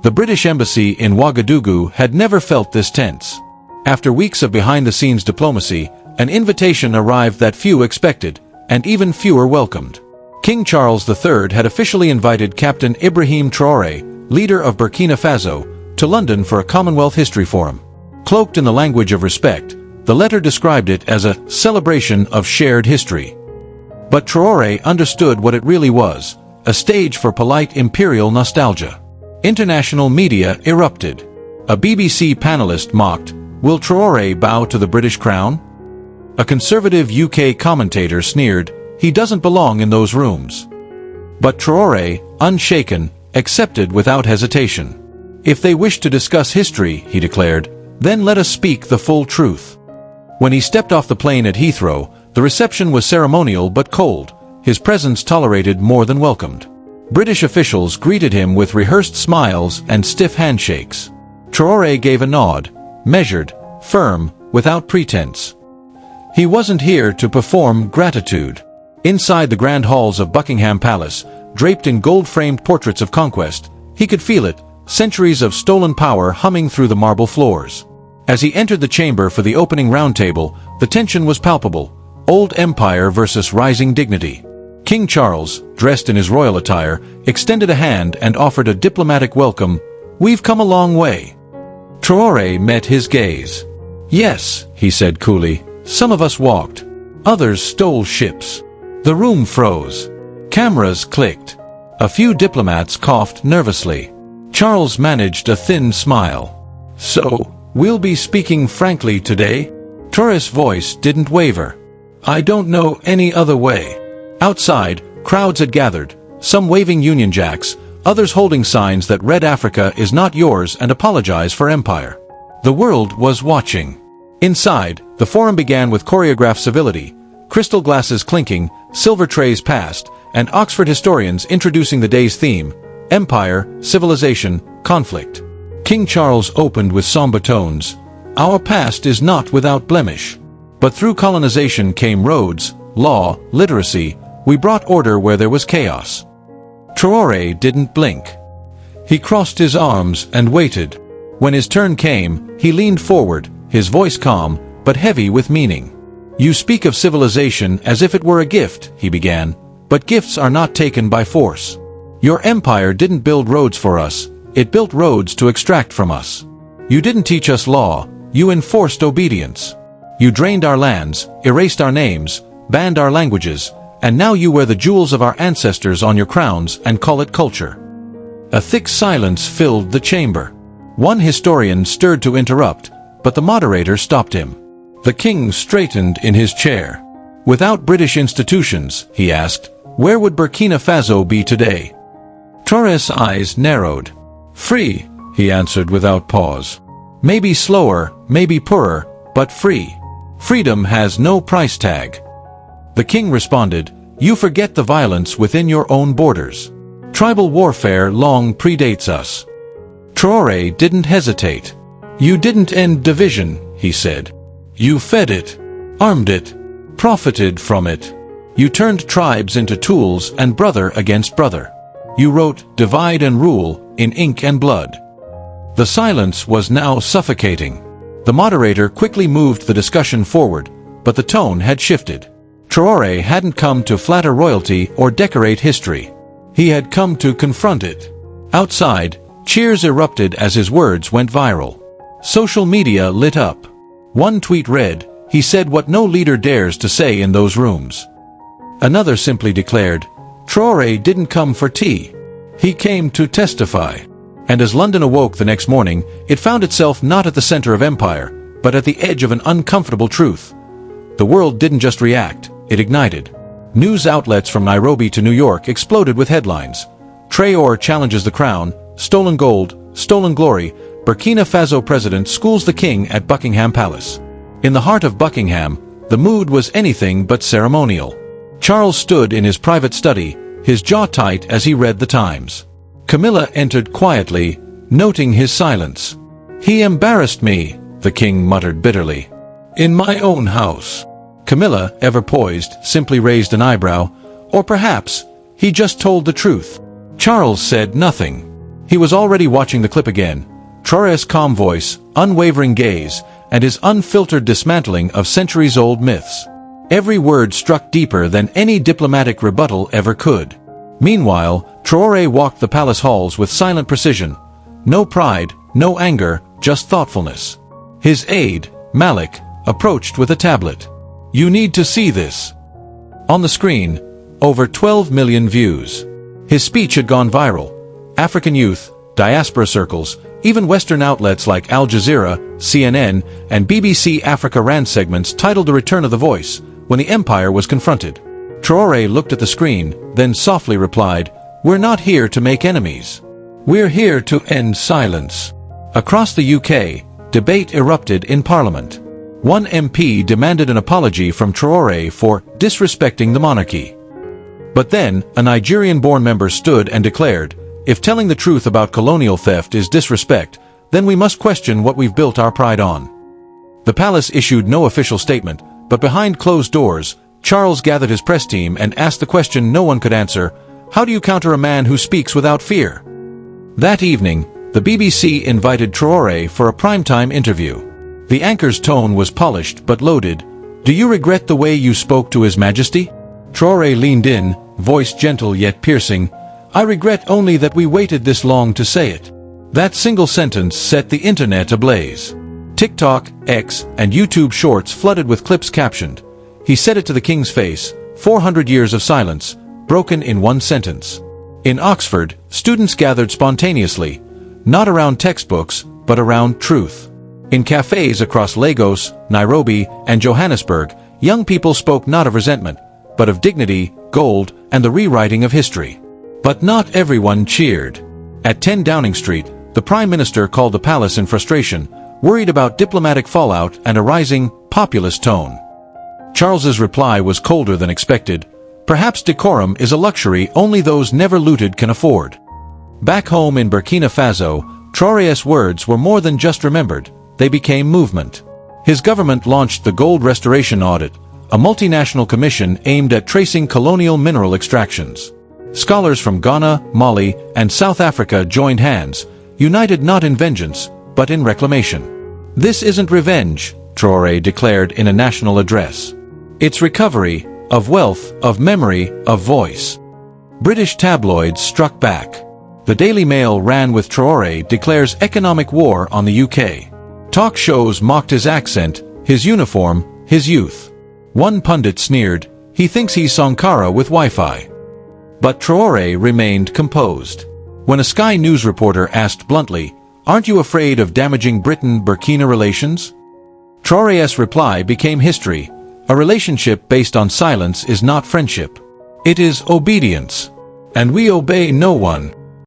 The British embassy in Ouagadougou had never felt this tense. After weeks of behind-the-scenes diplomacy, an invitation arrived that few expected, and even fewer welcomed. King Charles III had officially invited Captain Ibrahim Traoré, leader of Burkina Faso, to London for a Commonwealth History Forum. Cloaked in the language of respect, the letter described it as a celebration of shared history. But Traoré understood what it really was, a stage for polite imperial nostalgia. International media erupted. A BBC panelist mocked, "Will Traoré bow to the British crown?" A conservative UK commentator sneered, "He doesn't belong in those rooms." But Traoré, unshaken, accepted without hesitation. "If they wish to discuss history," he declared, "then let us speak the full truth." When he stepped off the plane at Heathrow, the reception was ceremonial but cold, his presence tolerated more than welcomed. British officials greeted him with rehearsed smiles and stiff handshakes. Traoré gave a nod, measured, firm, without pretense. He wasn't here to perform gratitude. Inside the grand halls of Buckingham Palace, draped in gold-framed portraits of conquest, he could feel it, centuries of stolen power humming through the marble floors. As he entered the chamber for the opening roundtable, the tension was palpable, old empire versus rising dignity. King Charles, dressed in his royal attire, extended a hand and offered a diplomatic welcome. "We've come a long way." Traoré met his gaze. "Yes," he said coolly, "some of us walked. Others stole ships." The room froze. Cameras clicked. A few diplomats coughed nervously. Charles managed a thin smile. "So, we'll be speaking frankly today?" Traoré's voice didn't waver. "I don't know any other way." Outside, crowds had gathered, some waving Union Jacks, others holding signs that read "Africa is not yours" and "Apologize for empire." The world was watching. Inside, the forum began with choreographed civility, crystal glasses clinking, silver trays passed, and Oxford historians introducing the day's theme: empire, civilization, conflict. King Charles opened with somber tones. "Our past is not without blemish. But through colonization came roads, law, literacy. We brought order where there was chaos." Traoré didn't blink. He crossed his arms and waited. When his turn came, he leaned forward, his voice calm, but heavy with meaning. "You speak of civilization as if it were a gift," he began, "but gifts are not taken by force. Your empire didn't build roads for us, it built roads to extract from us. You didn't teach us law, you enforced obedience. You drained our lands, erased our names, banned our languages, and now you wear the jewels of our ancestors on your crowns and call it culture." A thick silence filled the chamber. One historian stirred to interrupt, but the moderator stopped him. The king straightened in his chair. "Without British institutions," he asked, "where would Burkina Faso be today?" Traoré's eyes narrowed. "Free," he answered without pause. "Maybe slower, maybe poorer, but free. Freedom has no price tag." The king responded, "You forget the violence within your own borders. Tribal warfare long predates us." Traoré didn't hesitate. "You didn't end division," he said. "You fed it, armed it, profited from it. You turned tribes into tools and brother against brother. You wrote 'divide and rule' in ink and blood." The silence was now suffocating. The moderator quickly moved the discussion forward, but the tone had shifted. Traoré hadn't come to flatter royalty or decorate history. He had come to confront it. Outside, cheers erupted as his words went viral. Social media lit up. One tweet read, "He said what no leader dares to say in those rooms." Another simply declared, "Traoré didn't come for tea. He came to testify." And as London awoke the next morning, it found itself not at the center of empire, but at the edge of an uncomfortable truth. The world didn't just react, it ignited. News outlets from Nairobi to New York exploded with headlines. Traore challenges the crown, stolen gold, stolen glory, Burkina Faso president schools the king at Buckingham Palace. In the heart of Buckingham, the mood was anything but ceremonial. Charles stood in his private study, his jaw tight as he read the Times. Camilla entered quietly, noting his silence. "He embarrassed me," the king muttered bitterly. "In my own house." Camilla, ever poised, simply raised an eyebrow. Or perhaps, he just told the truth. Charles said nothing. He was already watching the clip again. Traoré's calm voice, unwavering gaze, and his unfiltered dismantling of centuries-old myths. Every word struck deeper than any diplomatic rebuttal ever could. Meanwhile, Traoré walked the palace halls with silent precision. No pride, no anger, just thoughtfulness. His aide, Malik, approached with a tablet. "You need to see this." On the screen, over 12 million views. His speech had gone viral. African youth, diaspora circles, even Western outlets like Al Jazeera, CNN, and BBC Africa ran segments titled The Return of the Voice, when the empire was confronted. Traoré looked at the screen, then softly replied, "We're not here to make enemies. We're here to end silence." Across the UK, debate erupted in Parliament. One MP demanded an apology from Traoré for disrespecting the monarchy. But then, a Nigerian-born member stood and declared, "If telling the truth about colonial theft is disrespect, then we must question what we've built our pride on." The palace issued no official statement, but behind closed doors, Charles gathered his press team and asked the question no one could answer: how do you counter a man who speaks without fear? That evening, the BBC invited Traoré for a primetime interview. The anchor's tone was polished but loaded. "Do you regret the way you spoke to His Majesty?" Traoré leaned in, voice gentle yet piercing. "I regret only that we waited this long to say it." That single sentence set the internet ablaze. TikTok, X, and YouTube Shorts flooded with clips captioned, "He said it to the king's face, 400 years of silence, broken in one sentence." In Oxford, students gathered spontaneously, not around textbooks, but around truth. In cafes across Lagos, Nairobi, and Johannesburg, young people spoke not of resentment, but of dignity, gold, and the rewriting of history. But not everyone cheered. At 10 Downing Street, the Prime Minister called the palace in frustration, worried about diplomatic fallout and a rising, populist tone. Charles's reply was colder than expected. "Perhaps decorum is a luxury only those never looted can afford." Back home in Burkina Faso, Traoré's words were more than just remembered, they became movement. His government launched the Gold Restoration Audit, a multinational commission aimed at tracing colonial mineral extractions. Scholars from Ghana, Mali, and South Africa joined hands, united not in vengeance, but in reclamation. "This isn't revenge," Traoré declared in a national address. "It's recovery, of wealth, of memory, of voice." British tabloids struck back. The Daily Mail ran with "Traoré declares economic war on the UK." Talk shows mocked his accent, his uniform, his youth. One pundit sneered, "He thinks he's Sankara with Wi-Fi." But Traoré remained composed. When a Sky News reporter asked bluntly, "Aren't you afraid of damaging Britain-Burkina relations?" Traoré's reply became history. "A relationship based on silence is not friendship. It is obedience. And we obey no one."